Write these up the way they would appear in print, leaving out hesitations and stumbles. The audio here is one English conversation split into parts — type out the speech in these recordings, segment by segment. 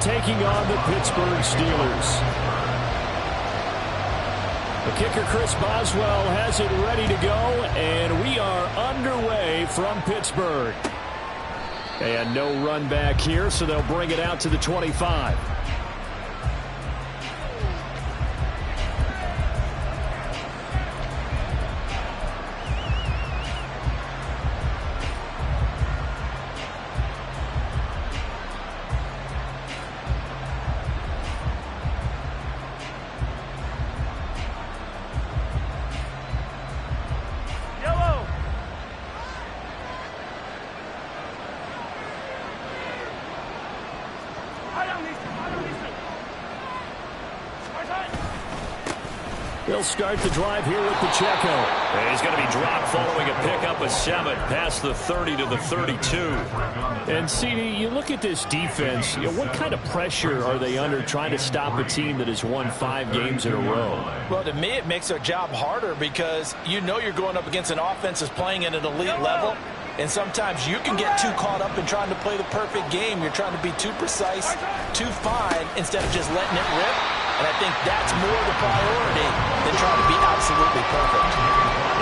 taking on the Pittsburgh Steelers. The kicker, Chris Boswell, has it ready to go, and we are underway from Pittsburgh. And no run back here, so they'll bring it out to the 25. They'll start the drive here with Pacheco. And he's going to be dropped following a pickup of 7 past the 30 to the 32. And, CD, you look at this defense, what kind of pressure are they under trying to stop a team that has won 5 games in a row? Well, to me, it makes their job harder because you know you're going up against an offense that's playing at an elite level. And sometimes you can get too caught up in trying to play the perfect game. You're trying to be too precise, too fine, instead of just letting it rip. And I think that's more the priority than trying to be absolutely perfect.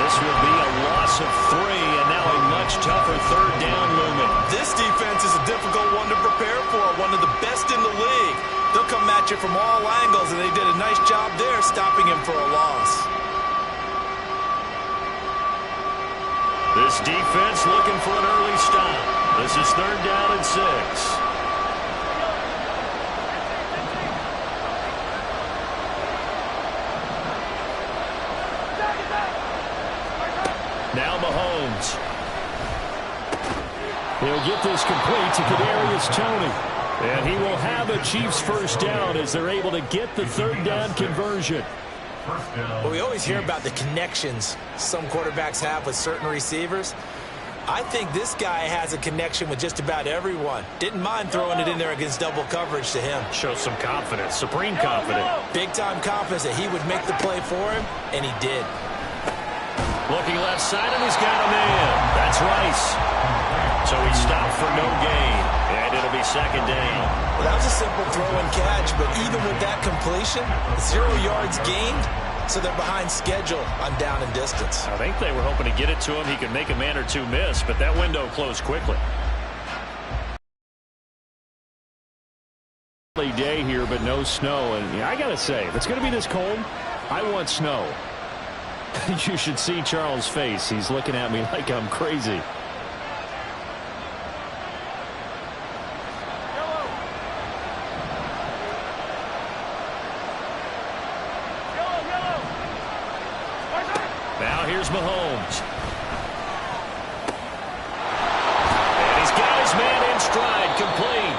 This will be a loss of 3, and now a much tougher third down looming. This defense is a difficult one to prepare for, one of the best in the league. They'll come at you from all angles, and they did a nice job there stopping him for a loss. This defense looking for an early stop. This is 3rd down and 6. Now Mahomes. He'll get this complete to Kadarius Toney. And he will have a Chiefs first down as they're able to get the 3rd down conversion. Well, we always hear about the connections some quarterbacks have with certain receivers. I think this guy has a connection with just about everyone. Didn't mind throwing it in there against double coverage to him. Shows some confidence, supreme confidence. Big-time confidence that he would make the play for him, and he did. Looking left side, and he's got him in. That's Rice. So he stopped for no gain, and it'll be 2nd down. Well, that was a simple throw and catch, but even with that completion, 0 yards gained, so they're behind schedule on down and distance. I think they were hoping to get it to him. He could make a man or two miss, but that window closed quickly. Day here, but no snow. And I got to say, if it's going to be this cold, I want snow. You should see Charles' face. He's looking at me like I'm crazy. Now here's Mahomes. And he's got his man in stride, complete.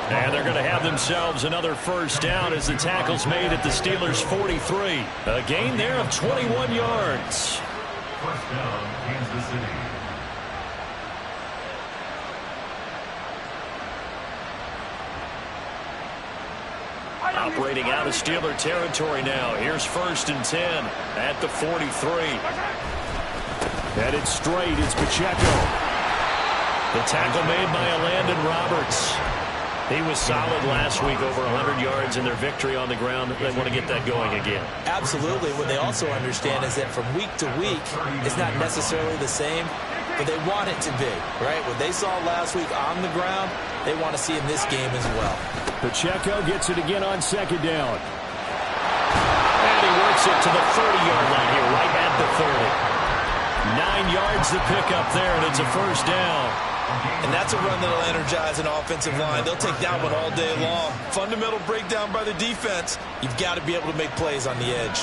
And they're going to have themselves another first down as the tackle's made at the Steelers' 43. A gain there of 21 yards. First down, Kansas City. Operating out of Steeler territory now. Here's 1st and 10 at the 43. Headed straight, it's Pacheco. The tackle made by Landon Roberts. He was solid last week, over 100 yards in their victory on the ground. They want to get that going again. Absolutely. What they also understand is that from week to week, it's not necessarily the same, but they want it to be, right? What they saw last week on the ground, they want to see in this game as well. Pacheco gets it again on 2nd down. And he works it to the 30-yard line here, right at the 30. 9 yards to pick up there, and it's a first down. And that's a run that'll energize an offensive line. They'll take that one all day long. Fundamental breakdown by the defense. You've got to be able to make plays on the edge.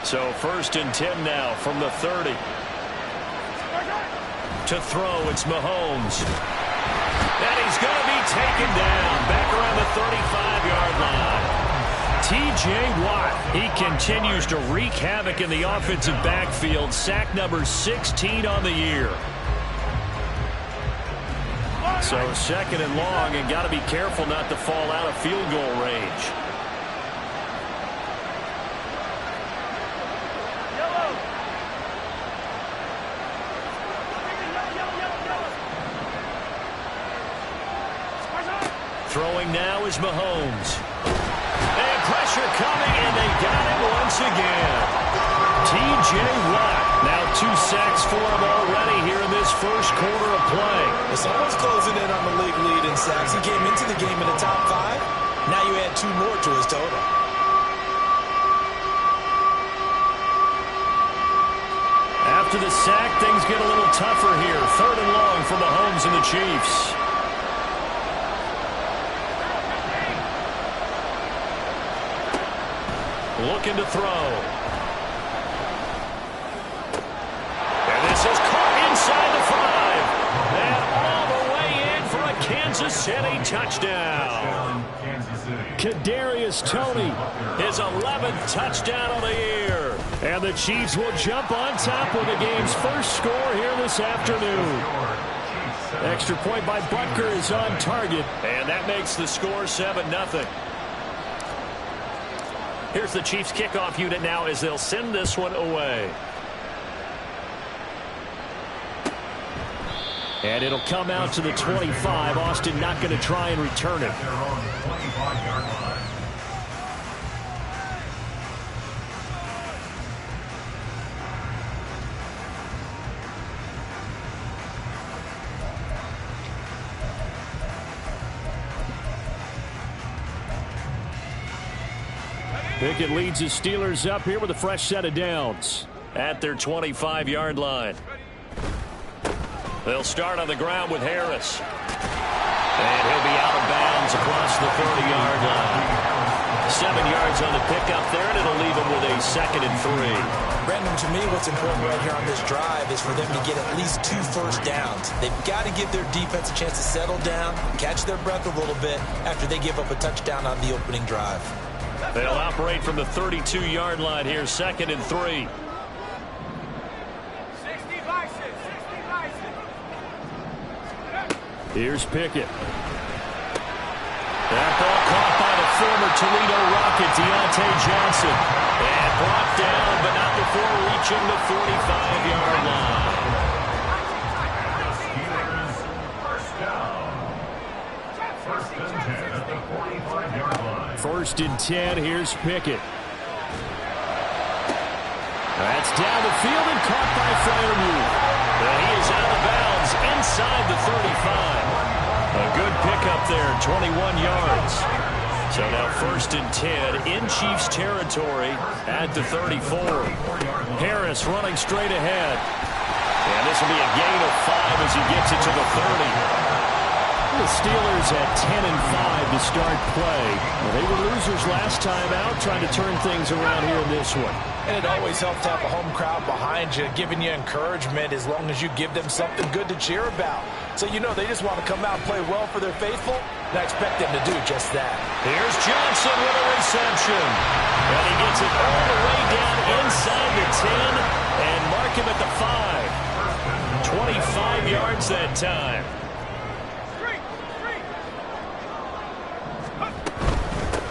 So 1st and 10 now from the 30. To throw, it's Mahomes. And he's going to be taken down back around the 35-yard line. T.J. Watt, he continues to wreak havoc in the offensive backfield. Sack number 16 on the year. So 2nd and long, and got to be careful not to fall out of field goal range. Throwing throwing now is Mahomes. And pressure coming, and they got him once again. T.J. Watt. Now 2 sacks for him already here in this first quarter of play. Someone's closing in on the league lead in sacks. He came into the game in the top 5. Now you add 2 more to his total. After the sack, things get a little tougher here. 3rd and long for Mahomes and the Chiefs. Looking to throw. And this is caught inside the 5. And all the way in for a Kansas City touchdown. Kadarius Toney, his 11th touchdown of the year. And the Chiefs will jump on top with the game's first score here this afternoon. Extra point by Butker is on target. And that makes the score 7-0. Here's the Chiefs kickoff unit now as they'll send this one away. And it'll come out to the 25. Austin not going to try and return it. Pickett leads his Steelers up here with a fresh set of downs. At their 25-yard line. They'll start on the ground with Harris. And he'll be out of bounds across the 30-yard line. 7 yards on the pickup there, and it'll leave him with a 2nd and 3. Brandon, to me, what's important right here on this drive is for them to get at least 2 first downs. They've got to give their defense a chance to settle down, catch their breath a little bit after they give up a touchdown on the opening drive. They'll operate from the 32-yard line here, 2nd and 3. Here's Pickett. That ball caught by the former Toledo Rocket, Deontay Johnson. And brought down, but not before reaching the 45-yard line. First and 10, here's Pickett. That's down the field and caught by Freiermuth. He is out of bounds inside the 35. A good pickup there, 21 yards. So now 1st and 10 in Chiefs territory at the 34. Harris running straight ahead. And this will be a gain of 5 as he gets it to the 30. The Steelers at 10 and 5 to start play. Well, they were losers last time out, trying to turn things around here in this one. And it always helps to have a home crowd behind you, giving you encouragement as long as you give them something good to cheer about. So you know they just want to come out and play well for their faithful, and I expect them to do just that. Here's Johnson with a reception. And he gets it all the way down inside the 10 and mark him at the 5. 25 yards that time.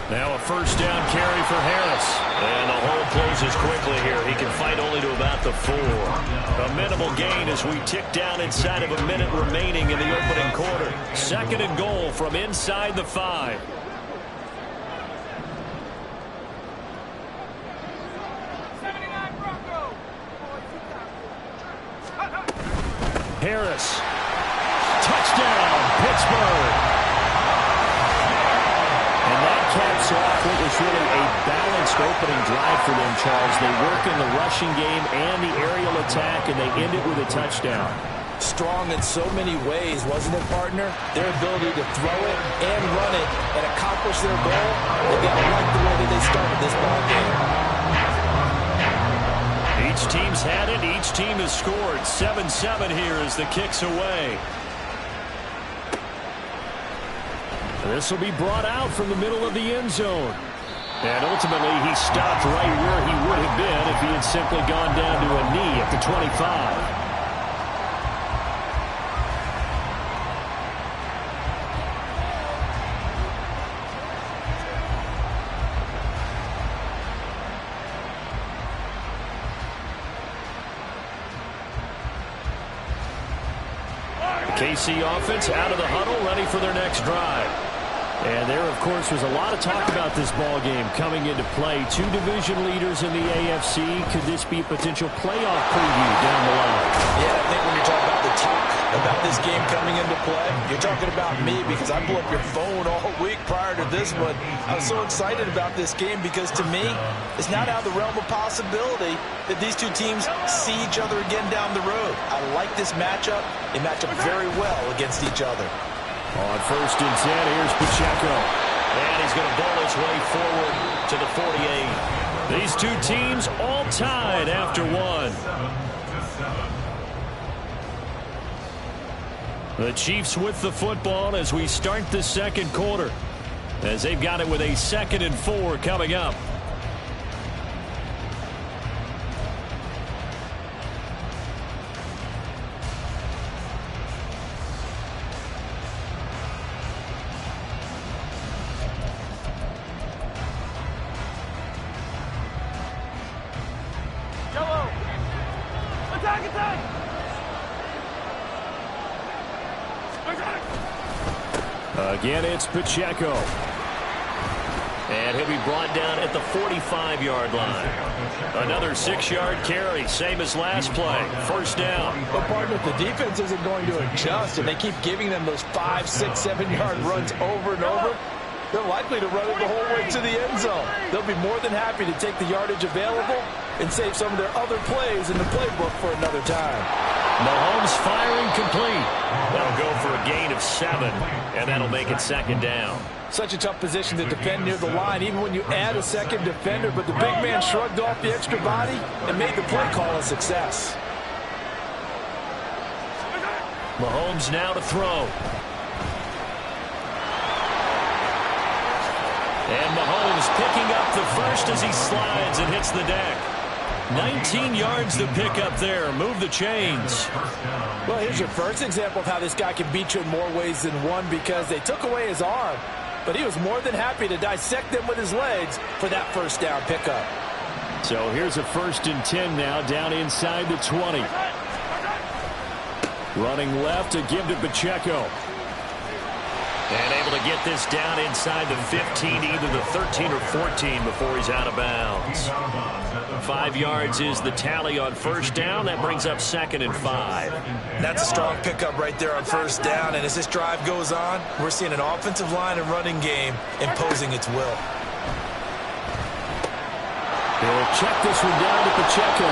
Now a first down carry for Harris. And the hole closes quickly here. He can fight only to about the 4. A minimal gain as we tick down inside of a minute remaining in the opening quarter. 2nd and goal from inside the 5. Harris. Touchdown, Pittsburgh. Caps off what was really a balanced opening drive for them, Charles. They work in the rushing game and the aerial attack, and they end it with a touchdown. Strong in so many ways, wasn't it, partner? Their ability to throw it and run it and accomplish their goal, they've got to like the way that they started this ball game. Each team's had it. Each team has scored. 7-7 here as the kick's away. This will be brought out from the middle of the end zone. And ultimately, he stopped right where he would have been if he had simply gone down to a knee at the 25. KC offense out of the huddle, ready for their next drive. And there, of course, was a lot of talk about this ball game coming into play. Two division leaders in the AFC. Could this be a potential playoff preview down the line? Yeah, I think when you're talking about the talk about this game coming into play, you're talking about me because I blew up your phone all week prior to this one. I was so excited about this game because, to me, it's not out of the realm of possibility that these two teams see each other again down the road. I like this matchup. They match up very well against each other. On 1st and 10, here's Pacheco. And he's going to bowl his way forward to the 48. These two teams all tied after one. 7-7. The Chiefs with the football as we start the second quarter, as they've got it with a 2nd and 4 coming up. Again, it's Pacheco. And he'll be brought down at the 45-yard line. Another 6-yard carry, same as last play. 1st down. But, partner, if the defense isn't going to adjust and they keep giving them those 5, 6, 7-yard runs over and over, they're likely to run it the whole way to the end zone. They'll be more than happy to take the yardage available and save some of their other plays in the playbook for another time. Mahomes firing complete. That'll go for a gain of 7, and that'll make it 2nd down. Such a tough position to defend near the line, even when you add a second defender, but the big man shrugged off the extra body and made the play call a success. Mahomes now to throw. And Mahomes picking up the first as he slides and hits the deck. 19 yards to pick up there. Move the chains. Well, here's your first example of how this guy can beat you in more ways than one, because they took away his arm, but he was more than happy to dissect them with his legs for that 1st down pickup. So here's a 1st and 10 now, down inside the 20. Running left to give to Pacheco. And able to get this down inside the 15, either the 13 or 14 before he's out of bounds. 5 yards is the tally on 1st down. That brings up 2nd and 5. That's a strong pickup right there on 1st down, and as this drive goes on, we're seeing an offensive line and running game imposing its will. They'll check this one down to Pacheco.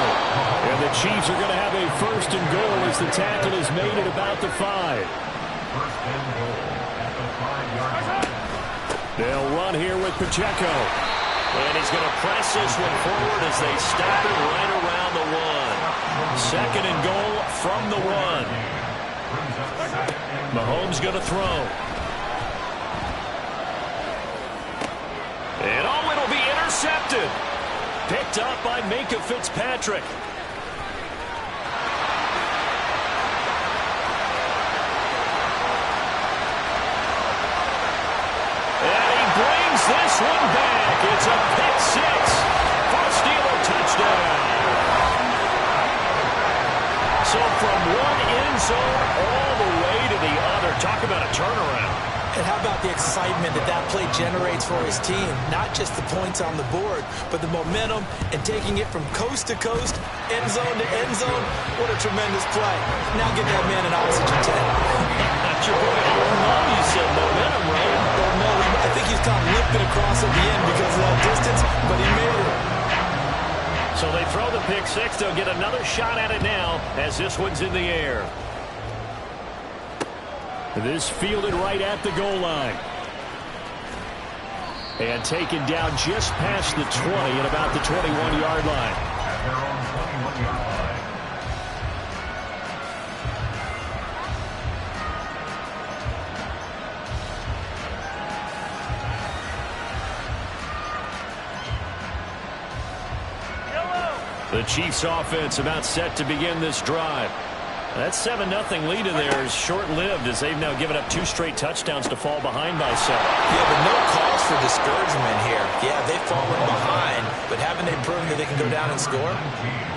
And the Chiefs are going to have a 1st and goal as the tackle is made at about the 5. 1st and goal at the 5-yard line. They'll run here with Pacheco. And he's going to press this one forward as they stop it right around the 1. 2nd and goal from the 1. Mahomes going to throw. And oh, it'll be intercepted. Picked up by Minkah Fitzpatrick. And he brings this one back. It's a pick 6 for a Steeler touchdown. So from one end zone all the way to the other. Talk about a turnaround. And how about the excitement that that play generates for his team? Not just the points on the board, but the momentum and taking it from coast to coast, end zone to end zone. What a tremendous play. Now get that man an oxygen tank. That's your boy. You said momentum, right? Well, no, I think he's kind of limping across at the end because of that distance, but he made it. So they throw the pick 6. They'll get another shot at it now as this one's in the air. This fielded right at the goal line. And taken down just past the 20 at about the 21-yard line. At their own 21-yard line. The Chiefs offense about set to begin this drive. That 7-0 lead of theirs short-lived as they've now given up 2 straight touchdowns to fall behind by 7. Yeah, but no cause for discouragement here. Yeah, they've fallen behind, but haven't they proven that they can go down and score?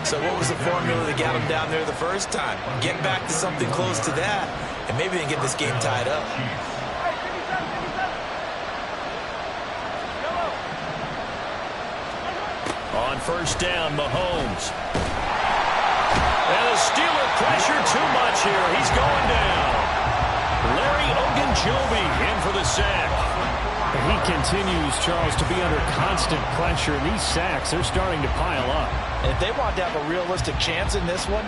So what was the formula that got them down there the first time? Get back to something close to that, and maybe they can get this game tied up. On first down, Mahomes. And the Steeler pressure too much here. He's going down. Larry Ogunjobi in for the sack. He continues, Charles, to be under constant pressure. And these sacks, they're starting to pile up. And if they want to have a realistic chance in this one,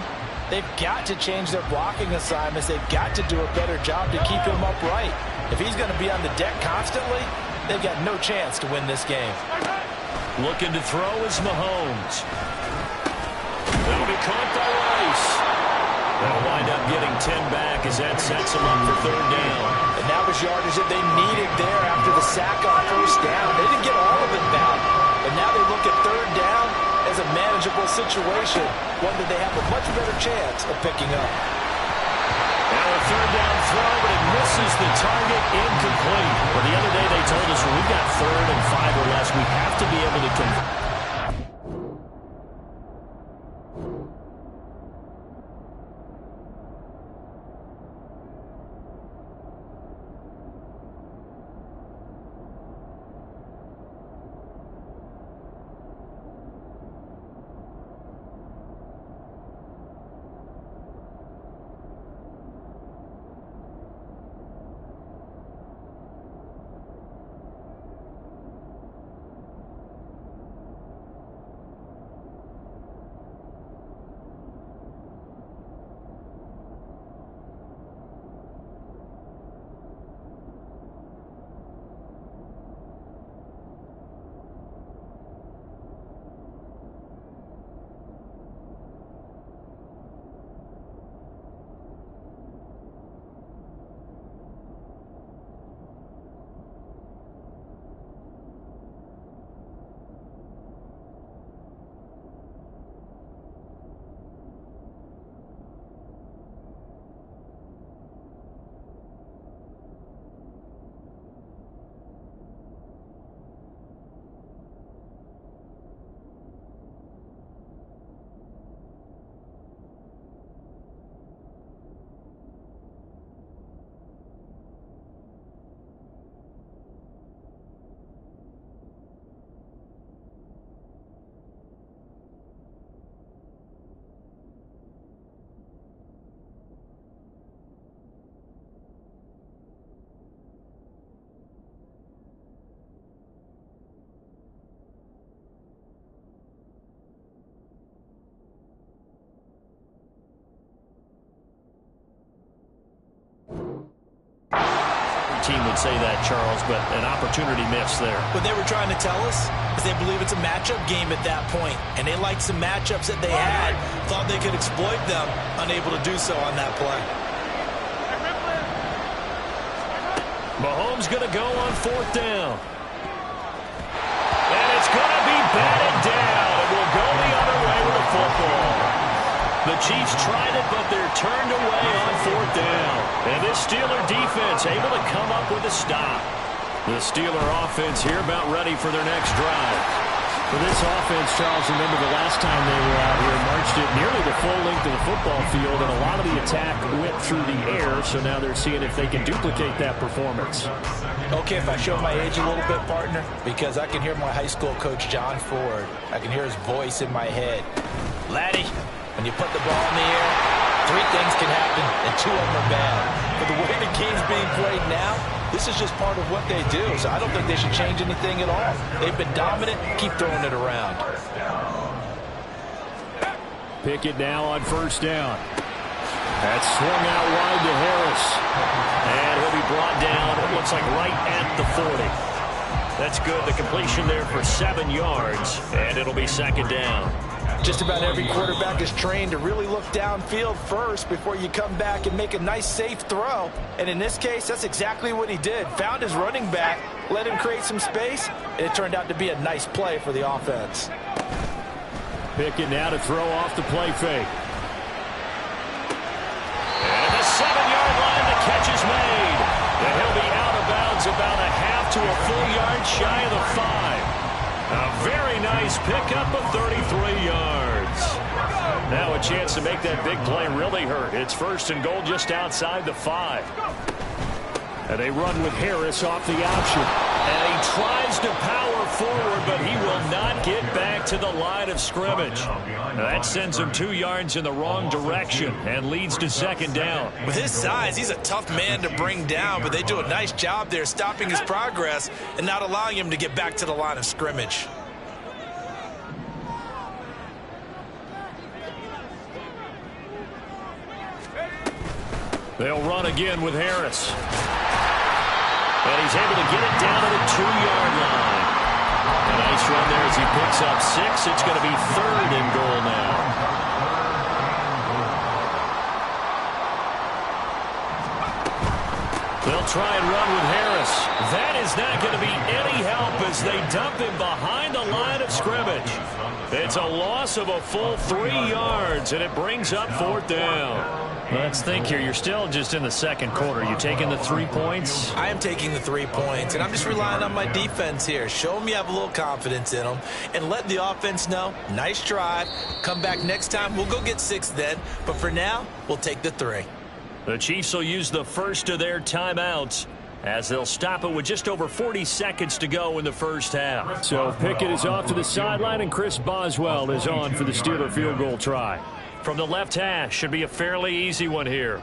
they've got to change their blocking assignments. They've got to do a better job to keep him upright. If he's going to be on the deck constantly, they've got no chance to win this game. Looking to throw is Mahomes. That'll be caught by Rice. They'll wind up getting 10 back as that sets them up for third down. And that was yardage that they needed there after the sack on first down. They didn't get all of it back. But now they look at third down as a manageable situation, one that they have a much better chance of picking up. Now a third down throw, but it misses the target, incomplete. Well, the other day they told us when we got 3rd and 5 or less, we have to be able to convert. Team would say that, Charles, but an opportunity miss there. What they were trying to tell us is they believe it's a matchup game at that point, and they liked some matchups that they had, thought they could exploit them, unable to do so on that play. Mahomes going to go on 4th down. And it's going to be batted down. It will go the other way with the football. The Chiefs tried it, but they're turned away on 4th down. And this Steeler defense able to come up with a stop. The Steeler offense here about ready for their next drive. For this offense, Charles, remember the last time they were out here, marched it nearly the full length of the football field, and a lot of the attack went through the air, so now they're seeing if they can duplicate that performance. Okay, if I show my age a little bit, partner, because I can hear my high school coach, John Ford. I can hear his voice in my head. Laddie, when you put the ball in the air, 3 things can happen, and 2 of them are bad. But the way the game's being played now, this is just part of what they do, so I don't think they should change anything at all. They've been dominant. Keep throwing it around. Pickett now on 1st down. That's swung out wide to Harris. And he'll be brought down, it looks like right at the 40. That's good. The completion there for 7 yards, and it'll be 2nd down. Just about every quarterback is trained to really look downfield first before you come back and make a nice, safe throw. And in this case, that's exactly what he did. Found his running back, let him create some space, and it turned out to be a nice play for the offense. Pickett now to throw off the play fake. And the 7-yard line, the catch is made. And he'll be out of bounds about a half to a full yard shy of the 5. A very nice pickup of 33 yards. Now a chance to make that big play really hurt. It's 1st and goal just outside the 5. And they run with Harris off the option. And he tries to power forward, but he will not get back to the line of scrimmage. Now that sends him 2 yards in the wrong direction and leads to second down. With his size, he's a tough man to bring down, but they do a nice job there stopping his progress and not allowing him to get back to the line of scrimmage. They'll run again with Harris. And he's able to get it down to the 2-yard line. A nice run there as he picks up 6. It's going to be 3rd and goal now. They'll try and run with Harris. That is not going to be any help as they dump him behind the line of scrimmage. It's a loss of a full 3 yards, and it brings up 4th down. Let's think here. You're still just in the second quarter. You taking the 3 points? I am taking the 3 points, and I'm just relying on my defense here. Show them you have a little confidence in them, and let the offense know, nice try. Come back next time. We'll go get 6 then, but for now, we'll take the 3. The Chiefs will use the first of their timeouts as they'll stop it with just over 40 seconds to go in the first half. So Pickett is off to the sideline, and Chris Boswell is on for the Steeler field goal try. From the left hash, should be a fairly easy one here.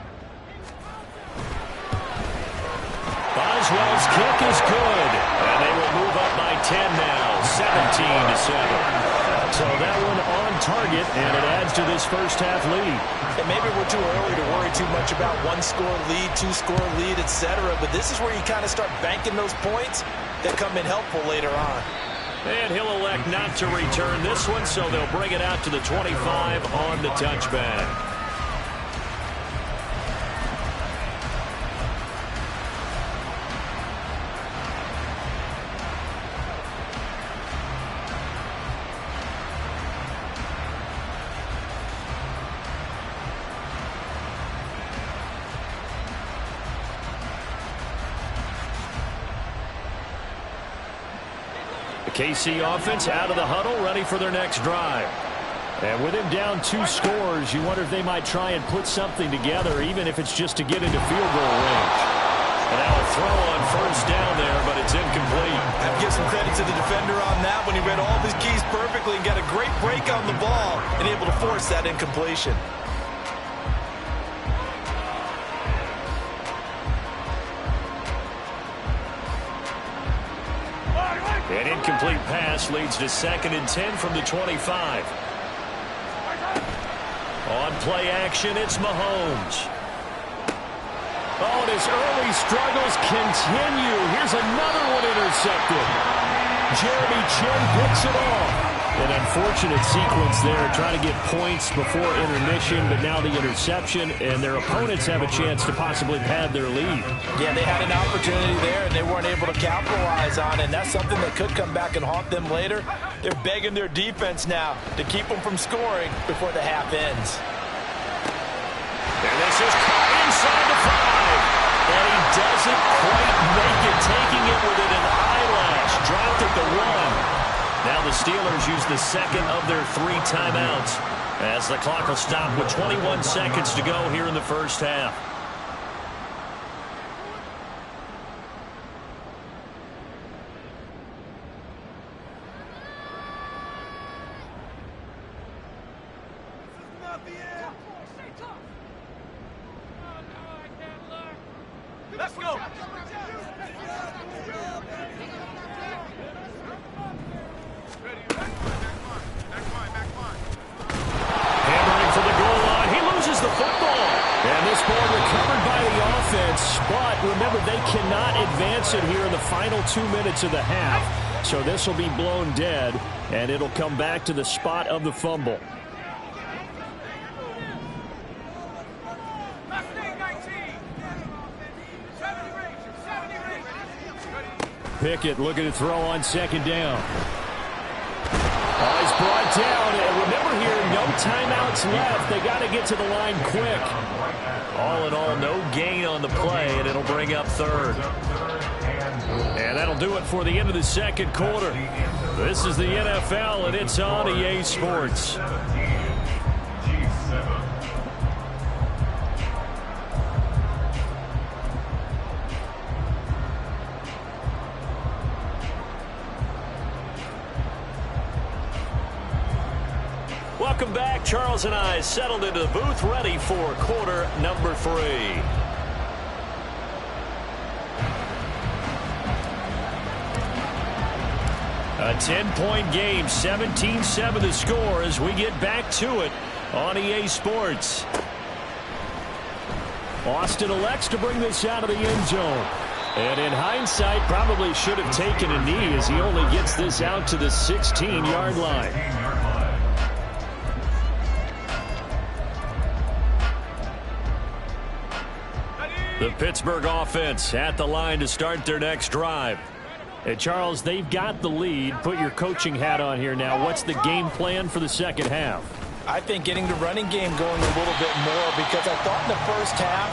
Boswell's kick is good, and they will move up by 10 now, 17-7. So that one on target, and it adds to this first half lead. And maybe we're too early to worry too much about 1-score lead, 2-score lead, etc. But this is where you kind of start banking those points that come in helpful later on. And he'll elect not to return this one, so they'll bring it out to the 25 on the touchback. KC offense out of the huddle, ready for their next drive. And with him down 2 scores, you wonder if they might try and put something together, even if it's just to get into field goal range. And now a throw on first down there, but it's incomplete. I have to give some credit to the defender on that when he read all of his keys perfectly and got a great break on the ball and able to force that incompletion. An incomplete pass leads to 2nd and 10 from the 25. On play action, it's Mahomes. Oh, and his early struggles continue. Here's another one intercepted. Jeremy Chinn picks it off. An unfortunate sequence there, trying to get points before intermission, but now the interception, and their opponents have a chance to possibly pad their lead. Yeah, they had an opportunity there, and they weren't able to capitalize on it, and that's something that could come back and haunt them later. They're begging their defense now to keep them from scoring before the half ends. And this is caught inside the 5. And he doesn't quite make it, taking it within an eyelash. Dropped at the 1. Now the Steelers use the 2nd of their 3 timeouts as the clock will stop with 21 seconds to go here in the first half. Let's go. Hammering for the goal line. He loses the football. And this ball recovered by the offense. But remember, they cannot advance it here in the final 2 minutes of the half. So this will be blown dead, and it'll come back to the spot of the fumble. Pickett looking to throw on 2nd down. Oh, he's brought down. And remember here, no timeouts left. They got to get to the line quick. All in all, no gain on the play, and it'll bring up 3rd. And that'll do it for the end of the second quarter. This is the NFL, and it's on EA Sports. Welcome back. Charles and I settled into the booth, ready for quarter number 3. A 10-point game, 17-7 the score as we get back to it on EA Sports. Austin elects to bring this out of the end zone. And in hindsight, probably should have taken a knee as he only gets this out to the 16-yard line. The Pittsburgh offense at the line to start their next drive. Hey, Charles, they've got the lead. Put your coaching hat on here now. What's the game plan for the second half? I think getting the running game going a little bit more, because I thought in the first half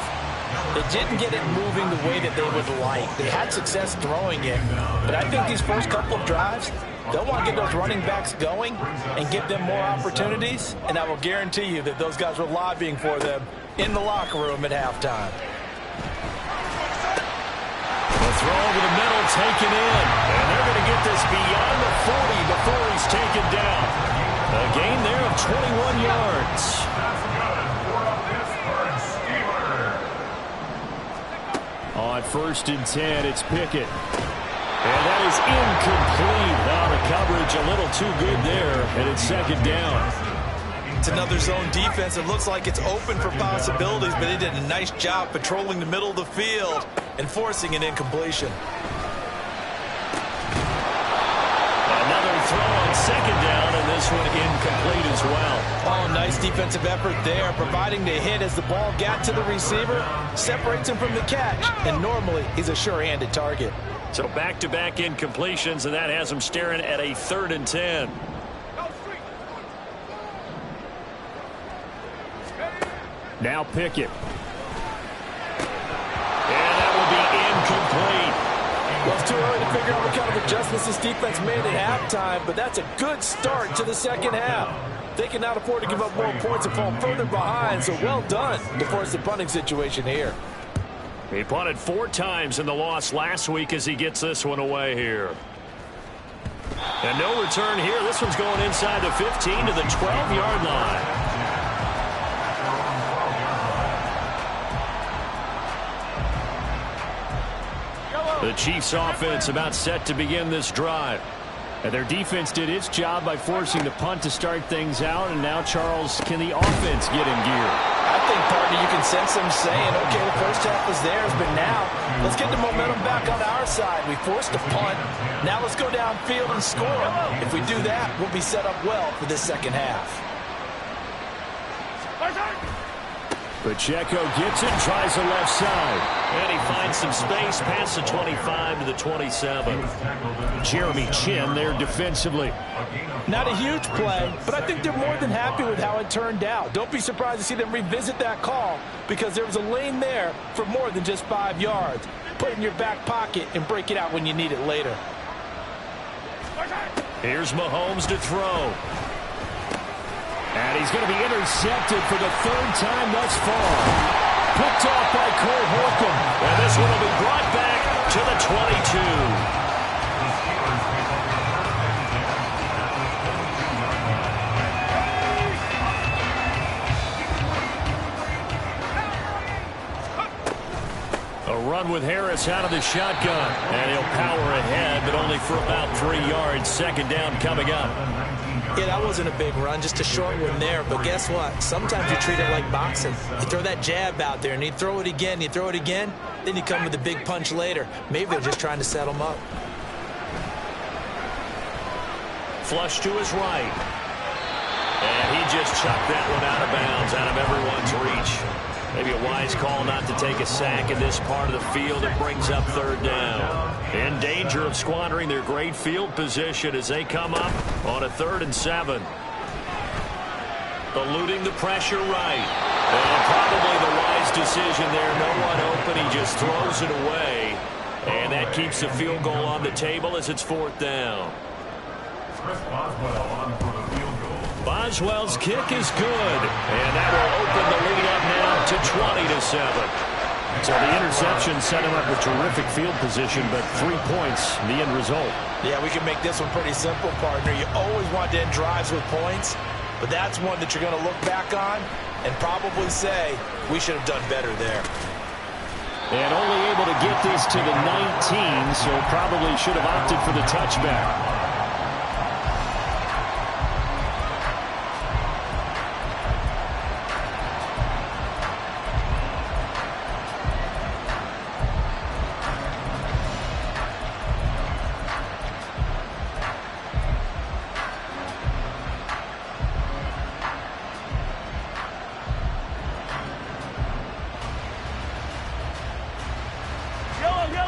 they didn't get it moving the way that they would like. They had success throwing it, but I think these first couple of drives, they'll want to get those running backs going and give them more opportunities, and I will guarantee you that those guys were lobbying for them in the locker room at halftime. The throw over the middle taken in, and they're going to get this beyond the 40 before he's taken down. A gain there of 21 yards. On 1st and 10, it's Pickett. And that is incomplete. Now the coverage a little too good there, and it's 2nd down. It's another zone defense. It looks like it's open for possibilities, but they did a nice job patrolling the middle of the field and forcing an incompletion. Another throw on 2nd down, and this one incomplete as well. Oh, nice defensive effort there, providing the hit as the ball got to the receiver, separates him from the catch, and normally he's a sure-handed target. So back-to-back incompletions, and that has him staring at a 3rd and 10. Now Pickett. And that will be incomplete. Well, it's too early to figure out what kind of adjustments this defense made at halftime, but that's a good start to the second half. They cannot afford to give up more points and fall further behind, so well done to force the punting situation here. He punted 4 times in the loss last week as he gets this one away here. And no return here. This one's going inside the 15 to the 12-yard line. The Chiefs offense about set to begin this drive. And their defense did its job by forcing the punt to start things out. And now, Charles, can the offense get in gear? I think, partner, you can sense them saying, okay, the first half was theirs, but now let's get the momentum back on our side. We forced a punt. Now let's go downfield and score. If we do that, we'll be set up well for this second half. Pacheco gets it, tries the left side. And he finds some space past the 25 to the 27. Jeremy Chin there defensively. Not a huge play, but I think they're more than happy with how it turned out. Don't be surprised to see them revisit that call, because there was a lane there for more than just 5 yards. Put it in your back pocket and break it out when you need it later. Here's Mahomes to throw. And he's going to be intercepted for the 3rd time thus far. Picked off by Cole Holcomb. And this one will be brought back to the 22. A run with Harris out of the shotgun. And he'll power ahead, but only for about 3 yards. 2nd down coming up. Yeah, that wasn't a big run, just a short one there. But guess what? Sometimes you treat it like boxing. You throw that jab out there, and you throw it again, you throw it again, then you come with a big punch later. Maybe they're just trying to set them up. Flush to his right. And he just chucked that one out of bounds, out of everyone's reach. Maybe a wise call not to take a sack in this part of the field. It brings up 3rd down. In danger of squandering their great field position as they come up on a 3rd and 7. Eluding the pressure right. And probably the wise decision there. No one open. He just throws it away. And that keeps the field goal on the table as it's 4th down. Chris Boswell on for the field goal. Boswell's kick is good. And that will open the lead up now to 20-7. So the interception set him up with terrific field position, but 3 points, the end result. Yeah, we can make this one pretty simple, partner. You always want to end drives with points. but that's one that you're going to look back on and probably say, we should have done better there. And only able to get this to the 19, so probably should have opted for the touchback.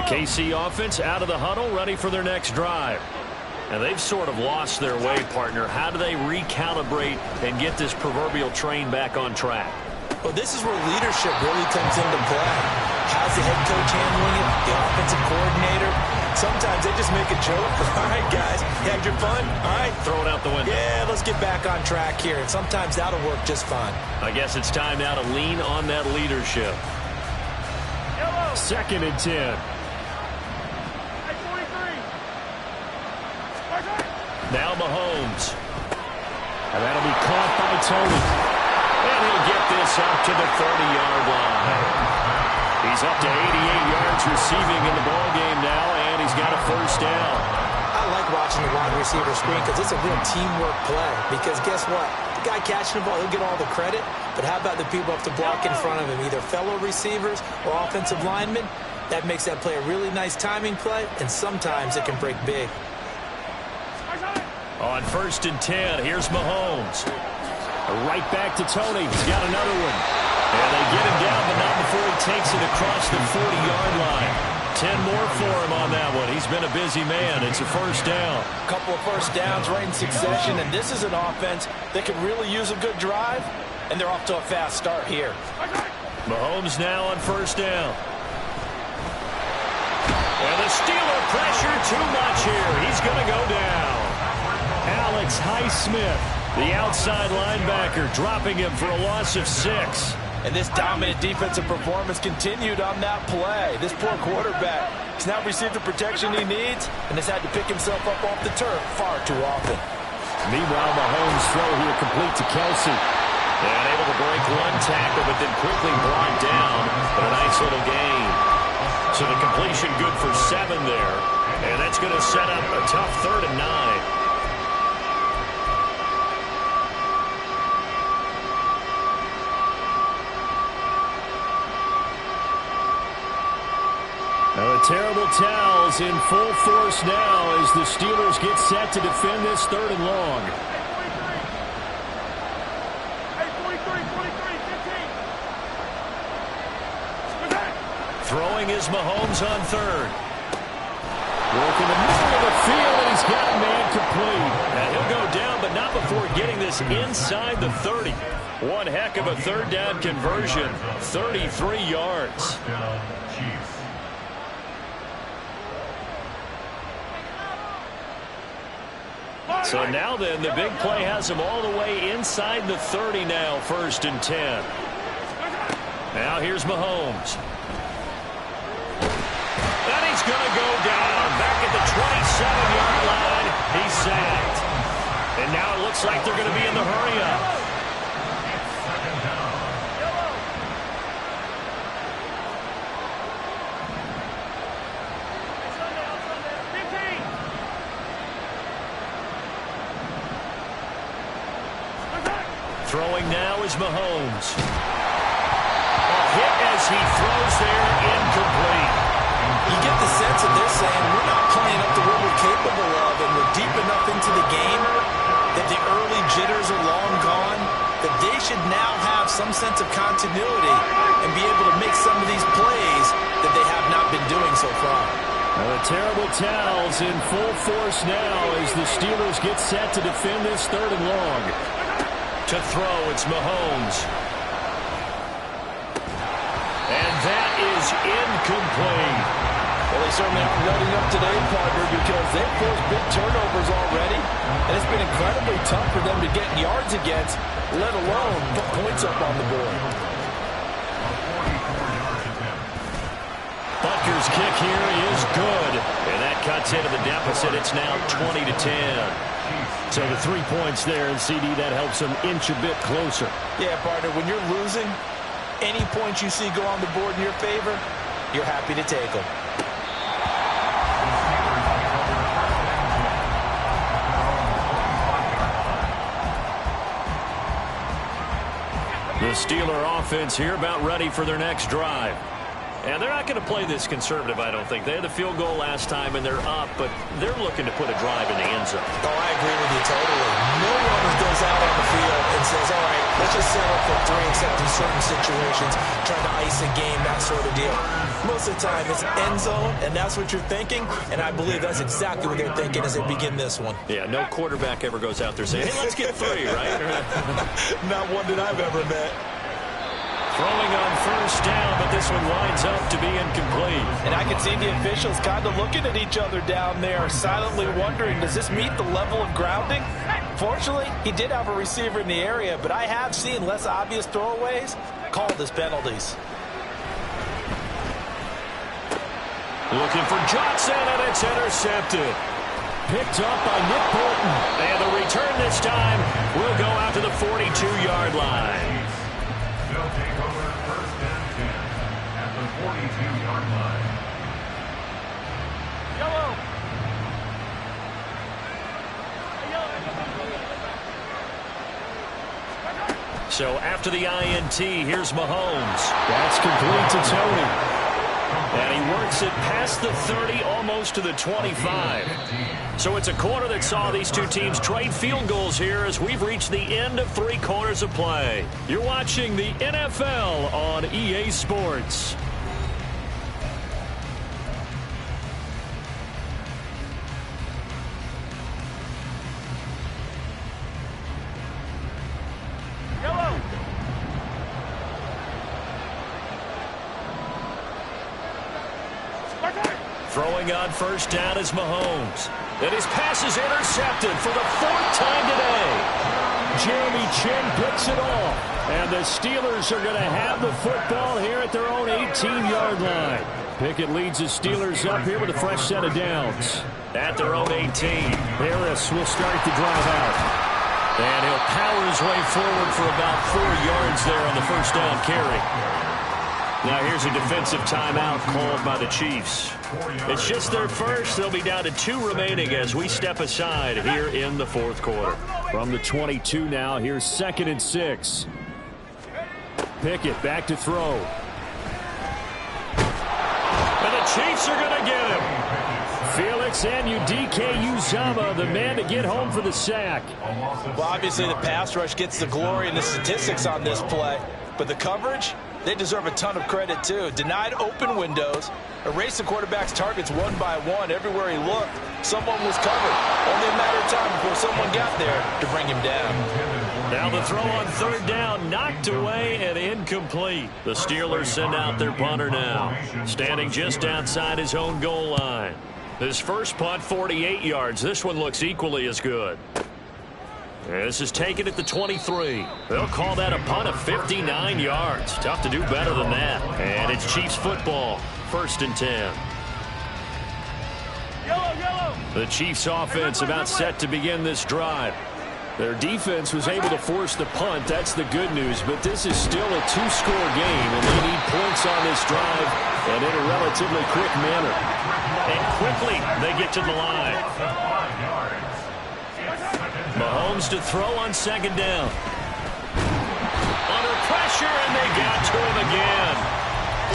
KC offense out of the huddle, ready for their next drive. And they've sort of lost their way, partner. How do they recalibrate and get this proverbial train back on track? Well, this is where leadership really comes into play. How's the head coach handling it? The offensive coordinator? Sometimes they just make a joke. All right, guys, you had your fun? All right. Throw it out the window. Yeah, let's get back on track here. And sometimes that'll work just fine. I guess it's time now to lean on that leadership. 2nd and 10. Now Mahomes. And that'll be caught by Tony. And he'll get this up to the 30-yard line. He's up to 88 yards receiving in the ballgame now, and he's got a first down. I like watching the wide receiver screen because it's a real teamwork play. Because guess what? The guy catching the ball, he'll get all the credit. But how about the people who have to block in front of him, either fellow receivers or offensive linemen? That makes that play a really nice timing play, and sometimes it can break big. On 1st and 10, here's Mahomes. Right back to Tony. He's got another one. And they get him down, but not before he takes it across the 40-yard line. 10 more for him on that one. He's been a busy man. It's a first down. A couple of first downs right in succession, and this is an offense that could really use a good drive, and they're off to a fast start here. Mahomes now on 1st down. And the Steeler pressure too much here. He's going to go down. Alex Highsmith, the outside linebacker, dropping him for a loss of 6. And this dominant defensive performance continued on that play. This poor quarterback has now received the protection he needs and has had to pick himself up off the turf far too often. Meanwhile, Mahomes' throw here complete to Kelsey. And able to break one tackle, but then quickly brought down. But a nice little gain. So the completion good for 7 there. And that's going to set up a tough 3rd and 9. Now the terrible towels in full force now as the Steelers get set to defend this 3rd and long. Throwing is Mahomes on 3rd. Working the middle of the field, and he's got a man complete. And he'll go down, but not before getting this inside the 30. One heck of a 3rd down conversion. 33 yards. Chiefs. So now then, the big play has him all the way inside the 30 now, 1st and 10. Now here's Mahomes. And he's going to go down back at the 27-yard line. He's sacked. And now it looks like they're going to be in the hurry-up. Throwing now is Mahomes. A hit as he throws there, incomplete. You get the sense that they're saying we're not playing up to what we're capable of, and we're deep enough into the game that the early jitters are long gone, that they should now have some sense of continuity and be able to make some of these plays that they have not been doing so far. Now the terrible towels in full force now as the Steelers get set to defend this 3rd and long. To throw, it's Mahomes. And that is incomplete. Well, they certainly aren't letting up today, partner, because they've forced big turnovers already, and it's been incredibly tough for them to get yards against, let alone put points up on the board. Butker's kick here is good, and that cuts into the deficit. It's now 20-10. So the 3 points there, and CD, that helps them inch a bit closer. Yeah, partner, when you're losing, any points you see go on the board in your favor, you're happy to take them. The Steeler offense here about ready for their next drive. And they're not going to play this conservative, I don't think. They had the field goal last time, and they're up, but they're looking to put a drive in the end zone. Oh, I agree with you totally. No one goes out on the field and says, all right, let's just settle for 3, except in certain situations, trying to ice a game, that sort of deal. Most of the time, it's end zone, and that's what you're thinking, and I believe that's exactly what they're thinking as they begin this one. Yeah, no quarterback ever goes out there saying, hey, let's get 3, right? Not one that I've ever met. Throwing on first down, but this one winds up to be incomplete. And I can see the officials kind of looking at each other down there, silently wondering, does this meet the level of grounding? Fortunately, he did have a receiver in the area, but I have seen less obvious throwaways called as penalties. Looking for Johnson, and it's intercepted. Picked up by Nick Bolton. And the return this time will go out to the 42-yard line. They'll take over first and 10 at the 42-yard line. Yellow. So after the INT, here's Mahomes. That's complete to Tony. And he works it past the 30, almost to the 25. So it's a quarter that saw these two teams trade field goals here as we've reached the end of 3 quarters of play. You're watching the NFL on EA Sports. Throwing on first down is Mahomes. And his pass is intercepted for the 4th time today. Jeremy Chin picks it off. And the Steelers are going to have the football here at their own 18-yard line. Pickett leads the Steelers up here with a fresh set of downs. At their own 18. Harris will start the drive out. And he'll power his way forward for about 4 yards there on the first down carry. Now here's a defensive timeout called by the Chiefs. It's just their first. They'll be down to 2 remaining as we step aside here in the 4th quarter. From the 22 now, here's 2nd and 6. Pickett back to throw. And the Chiefs are going to get him. Felix Anudike-Uzomah, the man to get home for the sack. Well, obviously the pass rush gets the glory and the statistics on this play, but the coverage, they deserve a ton of credit too. Denied open windows, erased the quarterback's targets one by one. Everywhere he looked, someone was covered. Only a matter of time before someone got there to bring him down. Now the throw on 3rd down, knocked away and incomplete. The Steelers send out their punter now, standing just outside his own goal line. His first punt, 48 yards. This one looks equally as good. And this is taken at the 23. They'll call that a punt of 59 yards. Tough to do better than that. And it's Chiefs football, 1st and 10. The Chiefs offense about set to begin this drive. Their defense was able to force the punt. That's the good news. But this is still a 2-score game, and they need points on this drive and in a relatively quick manner. And quickly, they get to the line. Mahomes to throw on 2nd down. Under pressure, and they got to him again.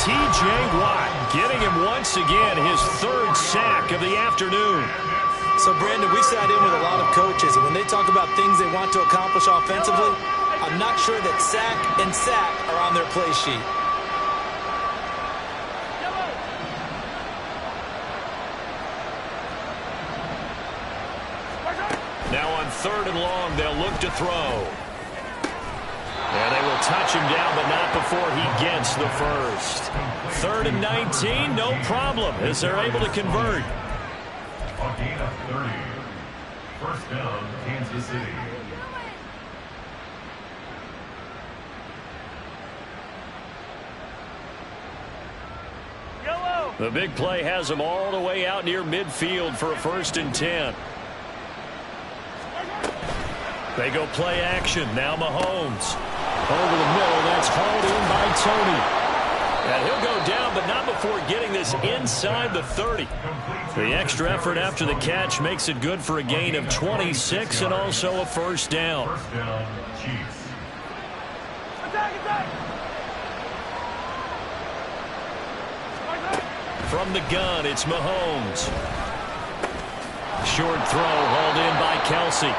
T.J. Watt getting him once again, his 3rd sack of the afternoon. So, Brandon, we sat in with a lot of coaches, and when they talk about things they want to accomplish offensively, I'm not sure that sack and sack are on their play sheet. Now on 3rd and long, they'll look to throw. And they will touch him down, but not before he gets the first. 3rd and 19, no problem, as they're able to convert. A gain of 30. First down, Kansas City. The big play has them all the way out near midfield for a 1st and 10. They go play action. Now Mahomes. Over the middle, that's hauled in by Tony. And he'll go down, but not before getting this inside the 30. The extra effort after the catch makes it good for a gain of 26 and also a first down. First down, Chiefs. From the gun, it's Mahomes. Short throw hauled in by Kelsey.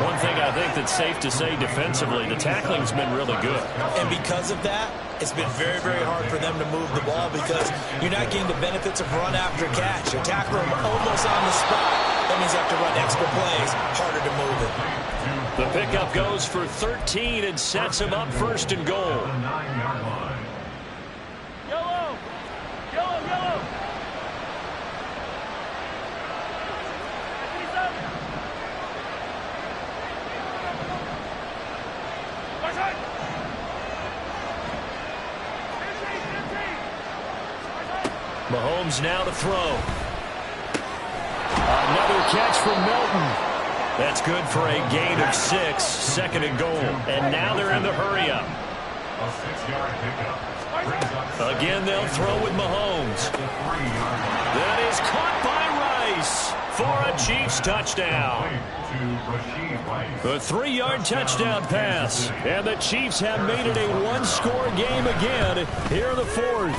One thing I think that's safe to say defensively, the tackling's been really good. And because of that, it's been very, very hard for them to move the ball because you're not getting the benefits of run after catch. You're tackling them almost on the spot. That means you have to run extra plays, harder to move it. The pickup goes for 13 and sets him up first and goal. The 9-yard line. Yellow! Yellow, yellow! Mahomes now to throw. Another catch from Milton. That's good for a gain of 6, second and goal. And now they're in the hurry-up. A 6-yard pickup. Brings up Again, they'll throw with Mahomes. the 3-yard line. That is caught by Rice for a Chiefs touchdown. To Rashid Rice. The 3-yard touchdown pass. And the Chiefs have made it a one-score game again here in the fourth.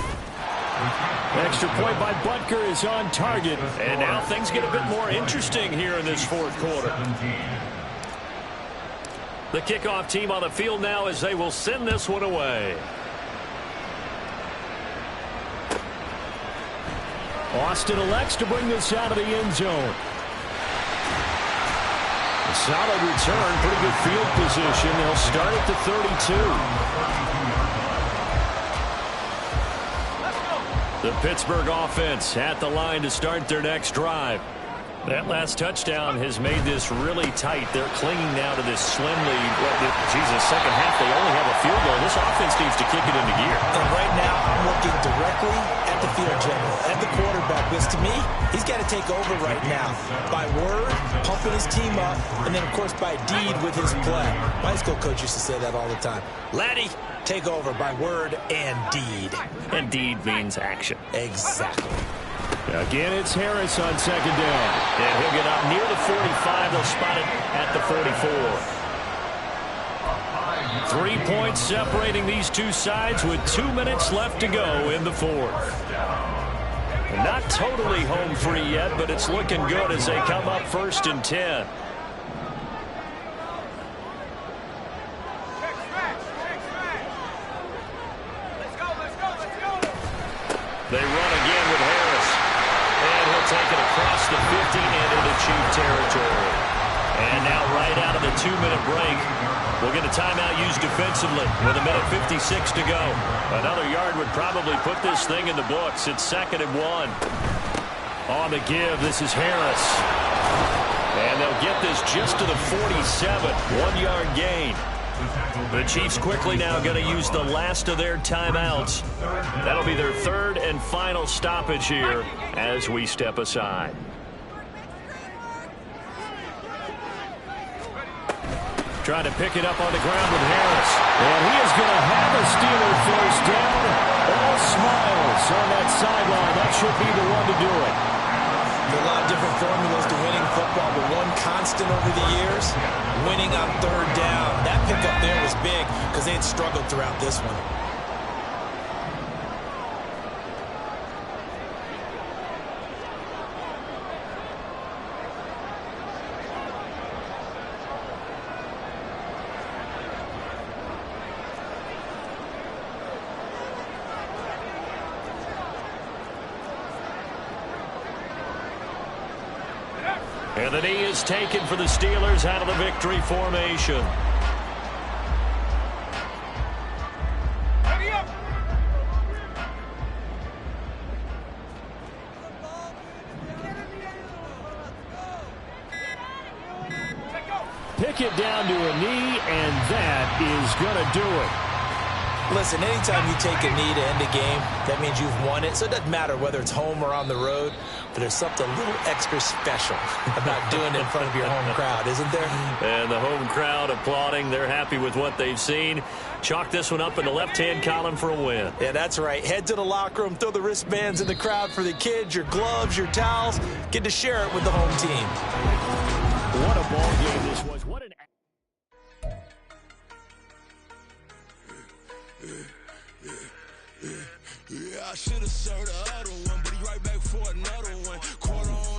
Extra point by Butker is on target. And now things get a bit more interesting here in this fourth quarter. 17. The kickoff team on the field now as they will send this one away. Austin elects to bring this out of the end zone. A solid return, pretty good field position. They'll start at the 32. The Pittsburgh offense at the line to start their next drive. That last touchdown has made this really tight. They're clinging now to this slim lead. Second half, they only have a field goal. This offense needs to kick it into gear. And right now, I'm looking directly at the field general, at the quarterback, because to me, he's got to take over right now. By word, pumping his team up, and then, of course, by deed with his play. My high school coach used to say that all the time. Laddie, take over by word and deed. And deed means action. Exactly. Again, it's Harris on second down. And he'll get up near the 45. They'll spot it at the 44. 3 points separating these two sides with 2 minutes left to go in the fourth. Not totally home free yet, but it's looking good as they come up first and 10. They run again with Harris. And he'll take it across the 50 and into Chief territory. And now right out of the 2-minute break, we'll get a timeout used defensively with 1:56 to go. Another yard would probably put this thing in the books. It's 2nd and 1. On the give, this is Harris. And they'll get this just to the 47. 1-yard gain. The Chiefs quickly now going to use the last of their timeouts. That'll be their third and final stoppage here as we step aside. Trying to pick it up on the ground with Harris. And he is going to have a Steeler first down. All smiles on that sideline. That should be the one to do it. There are a lot of different formulas to winning football, but one constant over the years, winning on third down. That pickup there was big because they had struggled throughout this one. And the knee is taken for the Steelers out of the victory formation. Pick it down to a knee, and that is going to do it. Listen, anytime you take a knee to end a game, that means you've won it. So it doesn't matter whether it's home or on the road, but there's something a little extra special about doing it in front of your home crowd, isn't there? And the home crowd applauding. They're happy with what they've seen. Chalk this one up in the left-hand column for a win. Yeah, that's right. Head to the locker room, throw the wristbands in the crowd for the kids, your gloves, your towels. Get to share it with the home team. What a ball game this was. What an... Yeah, I should have served the other one, but he right back for another one. Quarter on